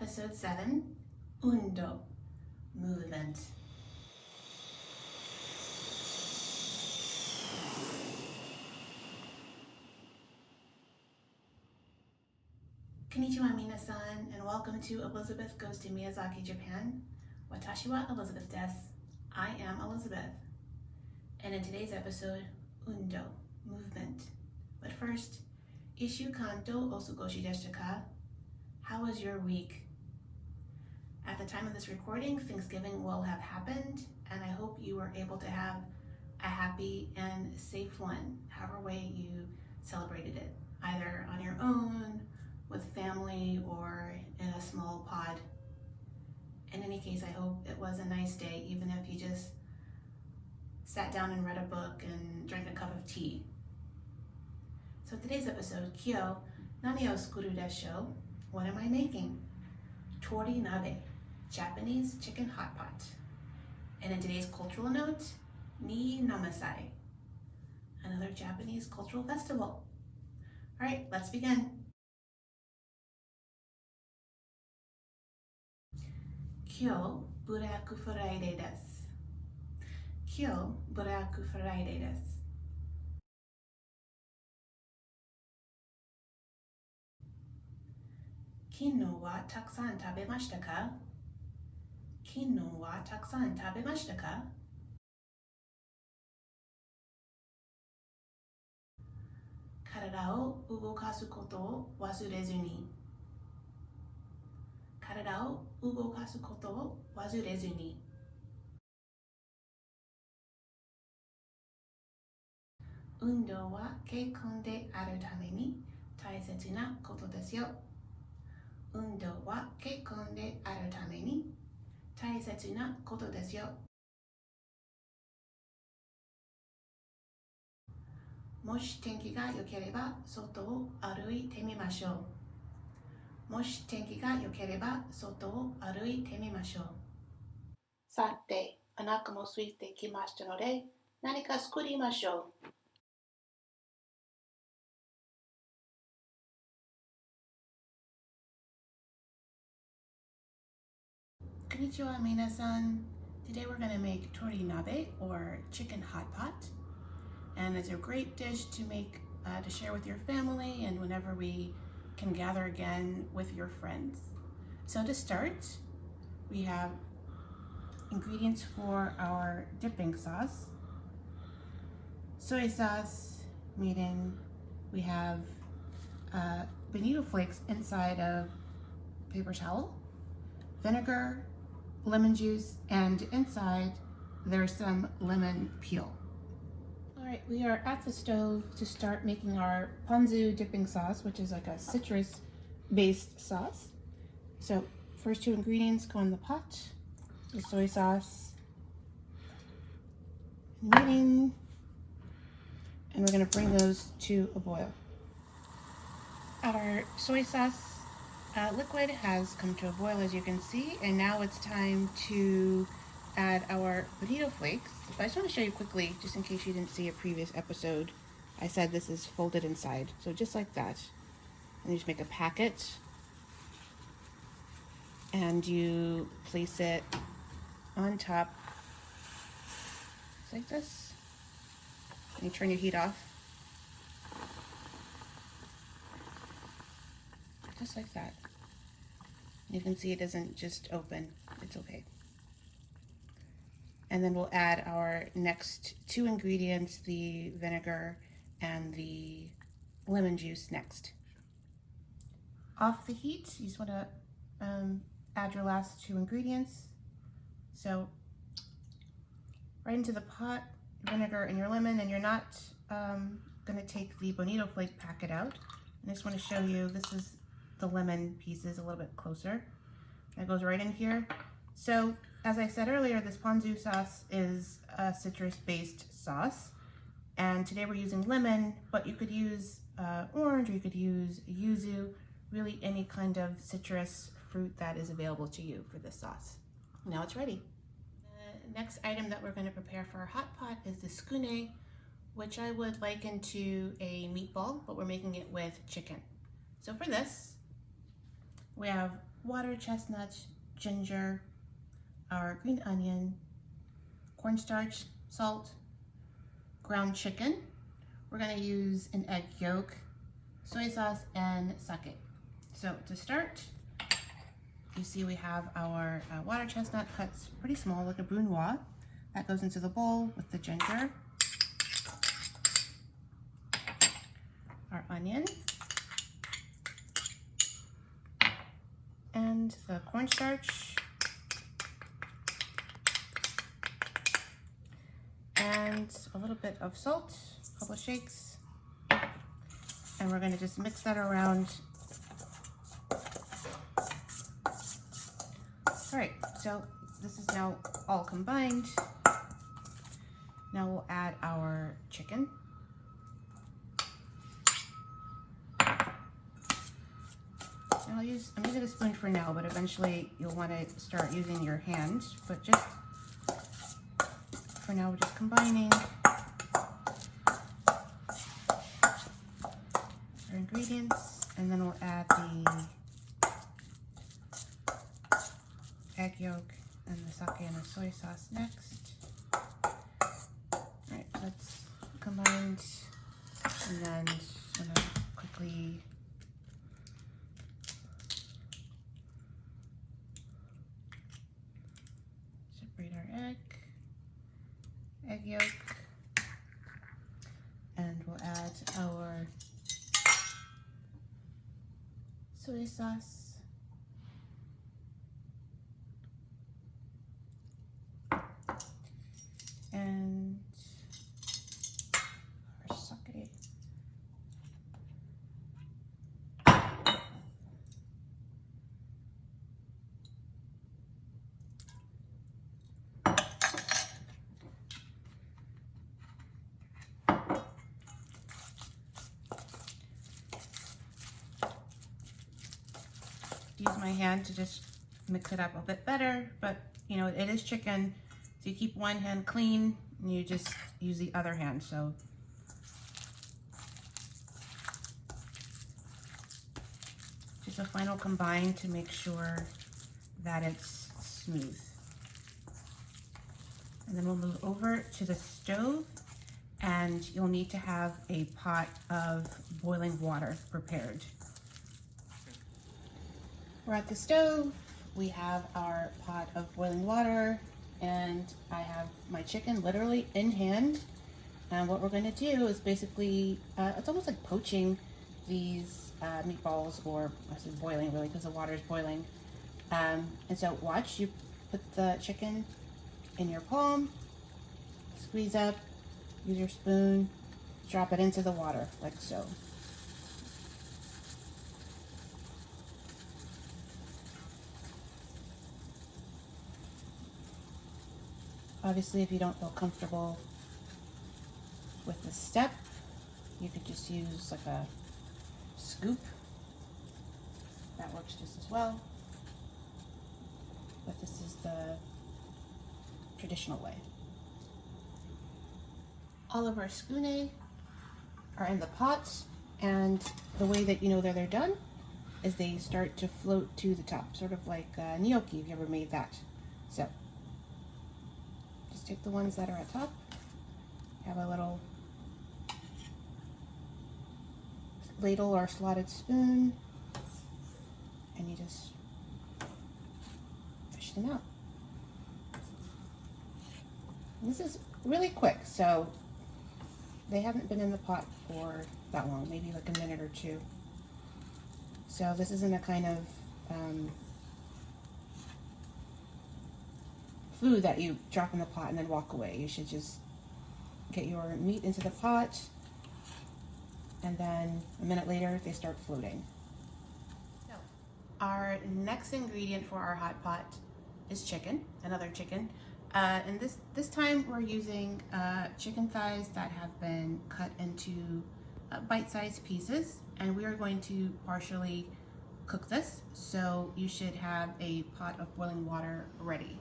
Episode 7, Undo, movement. Konnichiwa minasan, and welcome to Elizabeth Goes to Mizutaki, Japan. Watashi wa Elizabeth desu. I am Elizabeth. And in today's episode, Undo, movement. But first, Ishukan to osugoshi deshita ka? How was your week? At the time of this recording, Thanksgiving will have happened, and I hope you were able to have a happy and safe one, however way you celebrated it, either on your own, with family, or in a small pod. In any case, I hope it was a nice day, even if you just sat down and read a book and drank a cup of tea. So today's episode, Kyo, nani o sukuru desho? What am I making? Torinabe, Japanese chicken hot pot. And in today's cultural note, Niinamesai, another Japanese cultural festival. All right, let's begin. Kyo, Buraku Friday desu. Kyo, Buraku Friday desu. Kino wa takusan tabemashita ka? Kino wa takusan tabemashita ka? Karada o ugokasu koto o wasurezu ni. Karada o ugokasu koto o wasurezu ni. Undo wa keikon de aru tame ni taisetsu na koto desu yo. Undo wa keikon de aru tame ni taisetsu na koto desu yo. Moshi tenki ga yokereba soto o aruite mimashou. Moshi tenki ga yokereba soto o aruite mimashou. Sate, お腹も空いてきましたので、何か作りましょう。Konnichiwa minasan. Today we're going to make torinabe, or chicken hot pot. And it's a great dish to make, to share with your family and whenever we can gather again with your friends. So to start, we have ingredients for our dipping sauce. Soy sauce, mirin. We have bonito flakes inside of paper towel, vinegar, lemon juice, and inside there's some lemon peel. All right, we are at the stove to start making our Ponzu dipping sauce, which is like a citrus-based sauce. So first two ingredients go in the pot: the soy sauce, mirin, and we're going to bring those to a boil. Our soy sauce liquid has come to a boil, as you can see, and now it's time to add our bonito flakes. But I just want to show you quickly, just in case you didn't see a previous episode. I said this is folded inside, so just like that. And you just make a packet, and you place it on top, just like this. And you turn your heat off, just like that. You can see it doesn't just open, it's okay. And then we'll add our next two ingredients, the vinegar and the lemon juice next. Off the heat, you just want to add your last two ingredients. So right into the pot, vinegar and your lemon, and you're not going to take the bonito flake packet out. I just want to show you, this is the lemon pieces a little bit closer. It goes right in here. So as I said earlier, this Ponzu sauce is a citrus-based sauce, and today we're using lemon, but you could use orange, or you could use yuzu, really any kind of citrus fruit that is available to you for this sauce. Now it's ready. The next item that we're going to prepare for our hot pot is the tsukune, which I would liken to a meatball, but we're making it with chicken. So for this, we have water chestnuts, ginger, our green onion, cornstarch, salt, ground chicken. We're going to use an egg yolk, soy sauce, and sake. So to start, you see we have our water chestnut cut pretty small, like a brunoise. That goes into the bowl with the ginger, our onion, and the cornstarch, and a little bit of salt, a couple of shakes, and we're going to just mix that around. All right, so this is now all combined. Now we'll add our chicken. I'm using a spoon for now, but eventually you'll want to start using your hand. But just for now, we're just combining our ingredients, and then we'll add the egg yolk and the sake and the soy sauce next. All right, that's combined, and then I'm gonna quickly separate our egg yolk, and we'll add our soy sauce, and our sake. Use my hand to just mix it up a bit better, but you know, it is chicken, so you keep one hand clean and you just use the other hand. So just a final combine to make sure that it's smooth. And then we'll move over to the stove, and you'll need to have a pot of boiling water prepared. We're at the stove. We have our pot of boiling water, and I have my chicken literally in hand. And what we're going to do is basically, it's almost like poaching these meatballs, or I said boiling really because the water is boiling. And so watch, you put the chicken in your palm, squeeze up, use your spoon, drop it into the water like so. Obviously, if you don't feel comfortable with this step, you could just use like a scoop. That works just as well. But this is the traditional way. All of our skune are in the pot, and the way that you know that they're done is they start to float to the top, sort of like gnocchi, if you ever made that. So just take the ones that are at top, have a little ladle or slotted spoon, and you just fish them out. And this is really quick, so they haven't been in the pot for that long, maybe like a minute or two. So this isn't a kind of food that you drop in the pot and then walk away. You should just get your meat into the pot, and then a minute later they start floating. So our next ingredient for our hot pot is chicken, another chicken. And this time we're using chicken thighs that have been cut into bite-sized pieces, and we are going to partially cook this, so you should have a pot of boiling water ready.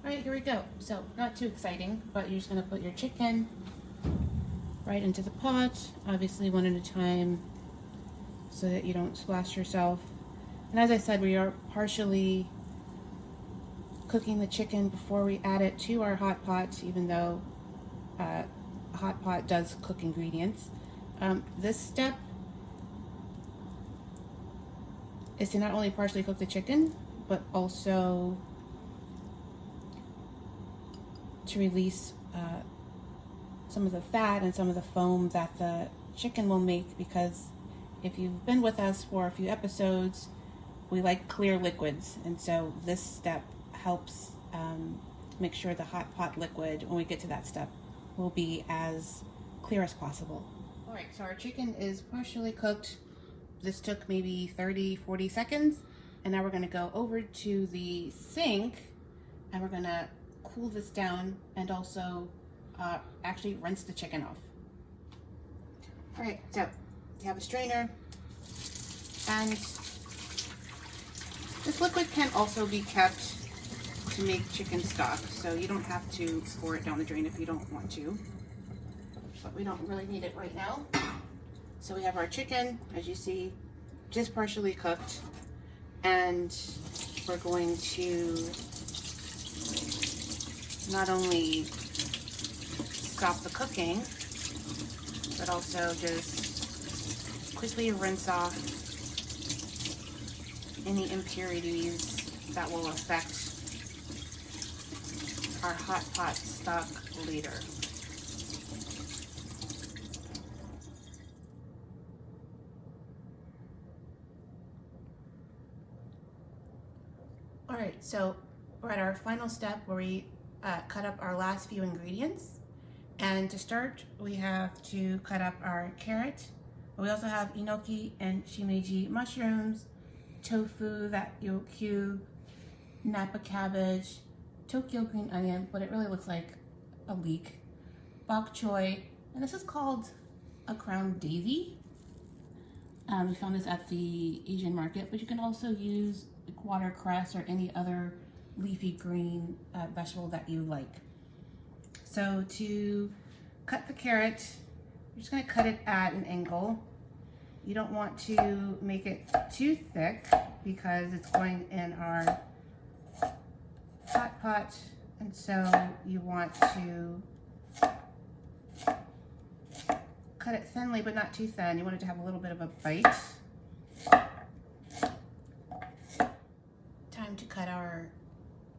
All right, here we go. So not too exciting, but you're just gonna put your chicken right into the pot, obviously one at a time so that you don't splash yourself. And as I said, we are partially cooking the chicken before we add it to our hot pot, even though a hot pot does cook ingredients. This step is to not only partially cook the chicken, but also to release some of the fat and some of the foam that the chicken will make, because if you've been with us for a few episodes, we like clear liquids, and so this step helps make sure the hot pot liquid, when we get to that step, will be as clear as possible. All right, so our chicken is partially cooked. This took maybe 30-40 seconds, and now we're going to go over to the sink and we're going to cool this down and also actually rinse the chicken off. All right, so you have a strainer, and this liquid can also be kept to make chicken stock, so you don't have to pour it down the drain if you don't want to, but we don't really need it right now. So we have our chicken, as you see, just partially cooked, and we're going to not only stop the cooking, but also just quickly rinse off any impurities that will affect our hot pot stock later. All right, so we're at our final step where we cut up our last few ingredients. And to start, we have to cut up our carrot. We also have enoki and shimeji mushrooms, tofu, that yokyu, napa cabbage, Tokyo green onion, but it really looks like a leek, bok choy, and this is called a crown daisy. We found this at the Asian market, but you can also use watercress or any other leafy green vegetable that you like. So to cut the carrot, you're just going to cut it at an angle. You don't want to make it too thick because it's going in our hot pot, and so you want to cut it thinly, but not too thin. You want it to have a little bit of a bite. Time to cut our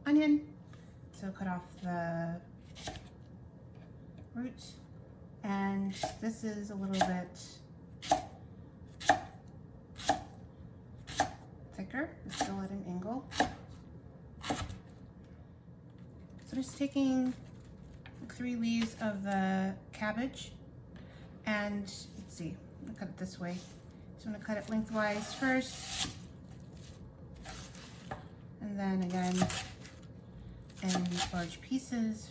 onion. So cut off the root, and this is a little bit thicker. It's still at an angle. So just taking 3 leaves of the cabbage, and let's see, I'm gonna cut it this way. So I'm gonna cut it lengthwise first, and then again in large pieces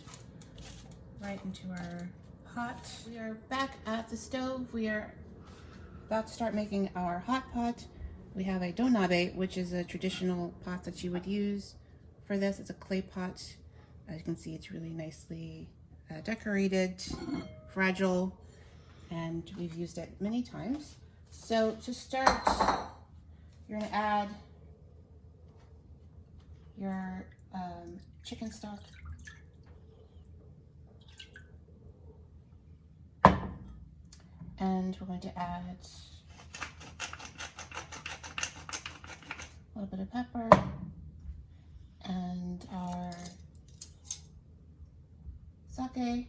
right into our pot. We are back at the stove. We are about to start making our hot pot. We have a donabe, which is a traditional pot that you would use for this. It's a clay pot. As you can see, it's really nicely decorated, fragile, and we've used it many times. So to start, you're gonna add your chicken stock. And we're going to add a little bit of pepper and our sake.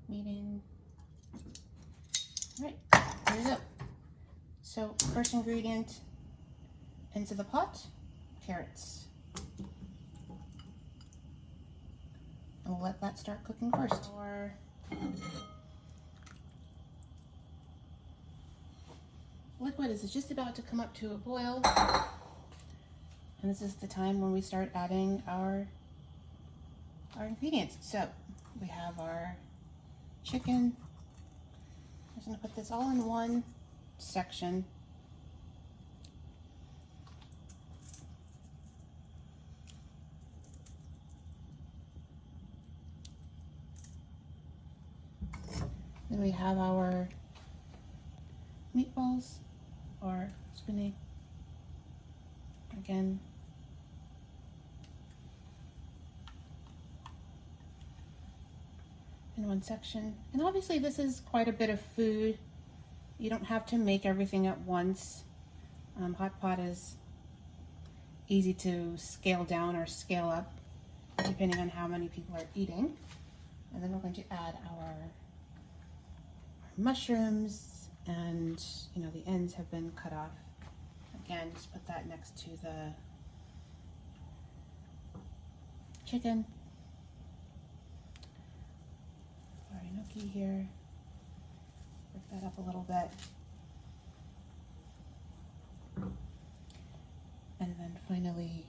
Meeting. All right, there we go. So first ingredient into the pot, carrots. And we'll let that start cooking first. Our liquid is just about to come up to a boil, and this is the time when we start adding our ingredients. So we have our chicken. I'm just gonna put this all in one section. Then we have our meatballs or tsukune. Again, in one section. And obviously this is quite a bit of food. You don't have to make everything at once. Hot pot is easy to scale down or scale up depending on how many people are eating. And then we're going to add our mushrooms, and you know, the ends have been cut off. Again, just put that next to the chicken. Our enoki here. Work that up a little bit. And then finally,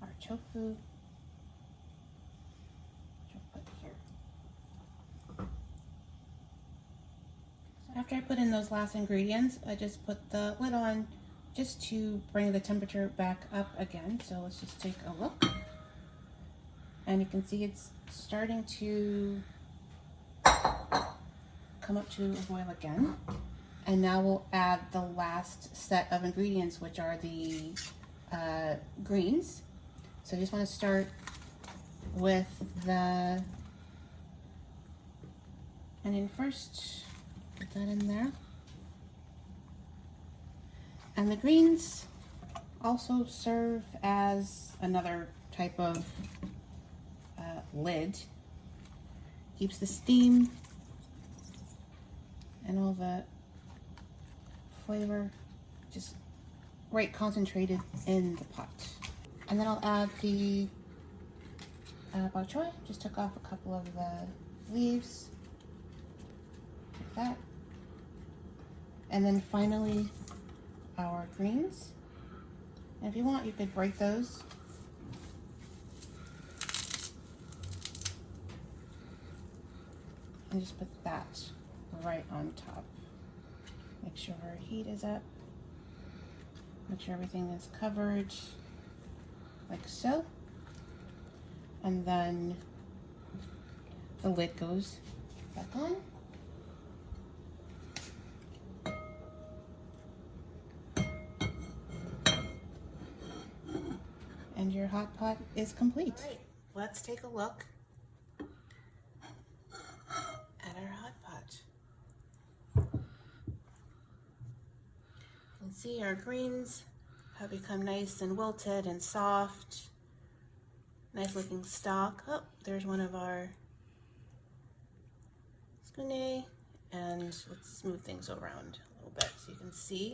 our tofu, which I'll put here. So after I put in those last ingredients, I just put the lid on just to bring the temperature back up again. So let's just take a look. And you can see it's starting to come up to a boil again. And now we'll add the last set of ingredients, which are the greens. So I just want to start with the onion first. Put that in there. And the greens also serve as another type of lid. Keeps the steam and all the flavor just right concentrated in the pot. And then I'll add the bok choy. Just took off a couple of the leaves like that. And then finally our greens. And if you want, you could break those. And just put that right on top. Make sure our heat is up. Make sure everything is covered like so. And then the lid goes back on. And your hot pot is complete. All right, let's take a look at our hot pot. You can see our greens have become nice and wilted and soft. Nice looking stock. Oh, there's one of our tsukune. And let's smooth things around a little bit so you can see.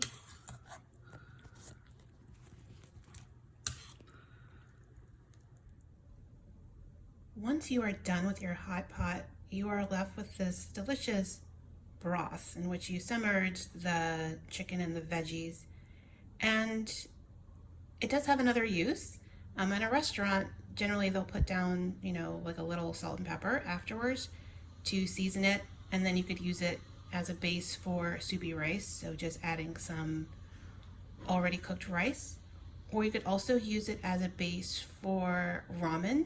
Once you are done with your hot pot, you are left with this delicious broth in which you simmered the chicken and the veggies. And it does have another use. In a restaurant, generally they'll put down, you know, like a little salt and pepper afterwards to season it, and then you could use it as a base for soupy rice, so just adding some already cooked rice. Or you could also use it as a base for ramen,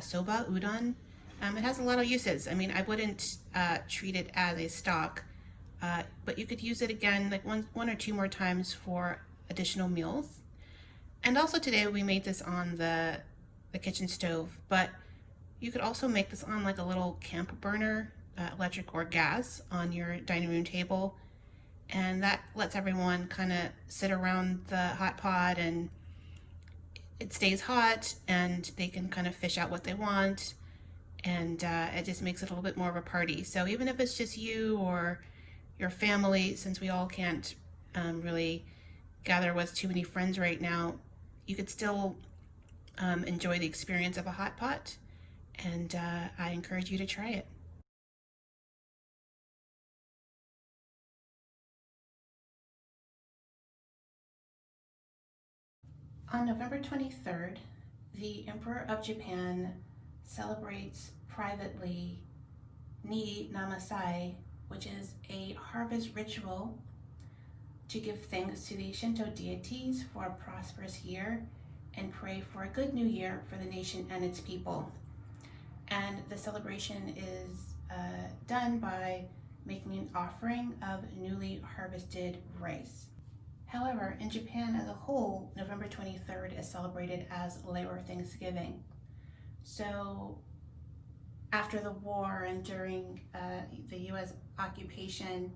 soba, udon. It has a lot of uses. I mean, I wouldn't treat it as a stock, but you could use it again like one or two more times for additional meals. And also today we made this on the kitchen stove, but you could also make this on like a little camp burner, electric or gas, on your dining room table. And that lets everyone kind of sit around the hot pot and it stays hot and they can kind of fish out what they want. And it just makes it a little bit more of a party. So even if it's just you or your family, since we all can't really gather with too many friends right now, you could still enjoy the experience of a hot pot. And I encourage you to try it. On November 23rd, the Emperor of Japan celebrates privately Niinamesai, which is a harvest ritual to give thanks to the Shinto deities for a prosperous year and pray for a good new year for the nation and its people. And the celebration is done by making an offering of newly harvested rice. However, in Japan as a whole, November 23rd is celebrated as Labor Thanksgiving. So after the war and during the U.S. occupation,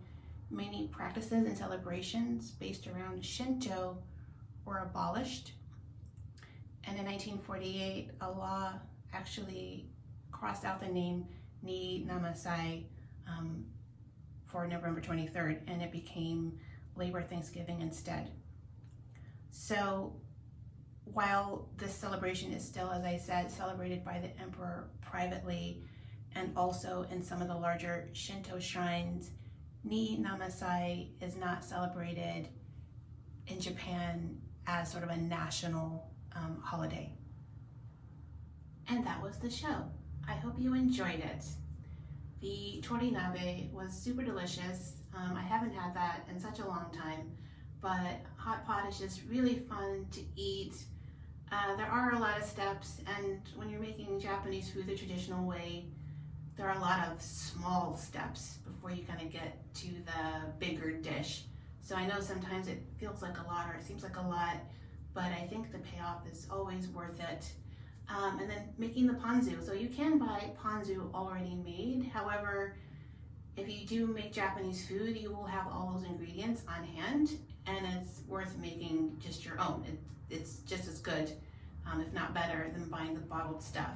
many practices and celebrations based around Shinto were abolished. And in 1948, a law actually crossed out the name Niinamesai for November 23rd, and it became Labor Thanksgiving instead. So while this celebration is still, as I said, celebrated by the emperor privately and also in some of the larger Shinto shrines, Niinamesai is not celebrated in Japan as sort of a national holiday. And that was the show. I hope you enjoyed it. The Torinabe was super delicious. I haven't had that in such a long time, but hot pot is just really fun to eat. There are a lot of steps, and when you're making Japanese food the traditional way, there are a lot of small steps before you kind of get to the bigger dish. So I know sometimes it feels like a lot or it seems like a lot, but I think the payoff is always worth it. And then making the ponzu. So you can buy ponzu already made. However, if you do make Japanese food, you will have all those ingredients on hand, and it's worth making just your own. It's just as good, if not better, than buying the bottled stuff.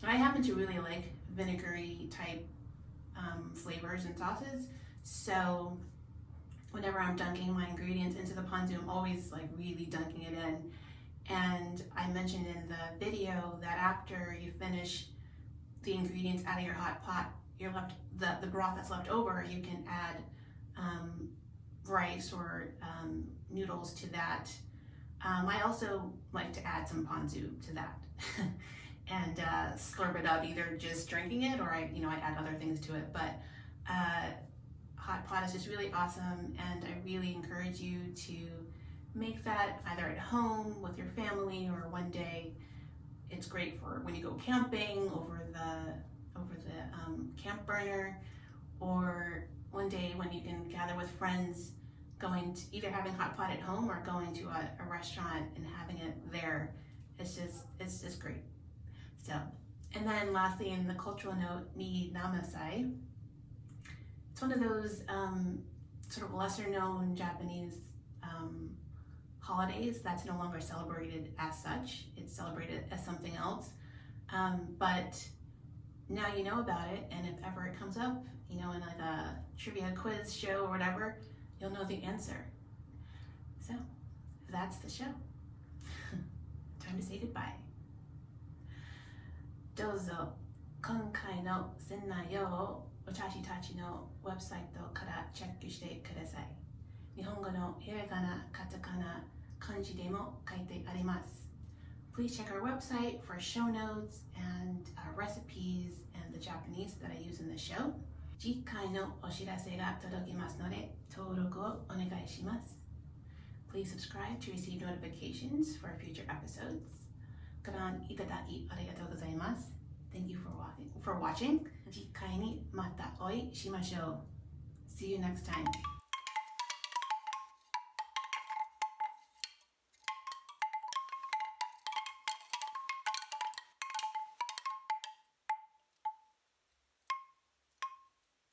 I happen to really like vinegary type flavors and sauces, so whenever I'm dunking my ingredients into the ponzu, I'm always like really dunking it in. And I mentioned in the video that after you finish the ingredients out of your hot pot, you're left the broth that's left over, you can add rice or noodles to that. I also like to add some ponzu to that and slurp it up, either just drinking it or I add other things to it. But hot pot is just really awesome, and I really encourage you to make that either at home with your family, or one day it's great for when you go camping over the camp burner, or one day when you can gather with friends, going to either having hot pot at home or going to a restaurant and having it there. It's just great. So, and then lastly, in the cultural note, Niinamesai. It's one of those sort of lesser known Japanese holidays that's no longer celebrated as such. It's celebrated as something else. But now you know about it, and if ever it comes up, in like a trivia quiz show or whatever, you'll know the answer. So that's the show. Time to say goodbye. どうぞ今回の船内容を私たちのウェブサイトからチェックしてください。日本語のひらがな、カタカナ、漢字でも書いてあります。Please check our website for show notes and recipes and the Japanese that I use in the show. 次回のお知らせが届きますので登録をお願いします。Please subscribe to receive notifications for future episodes. ご覧いただきありがとうございます。Thank you for watching. 次回にまたお会いしましょう。See you next time.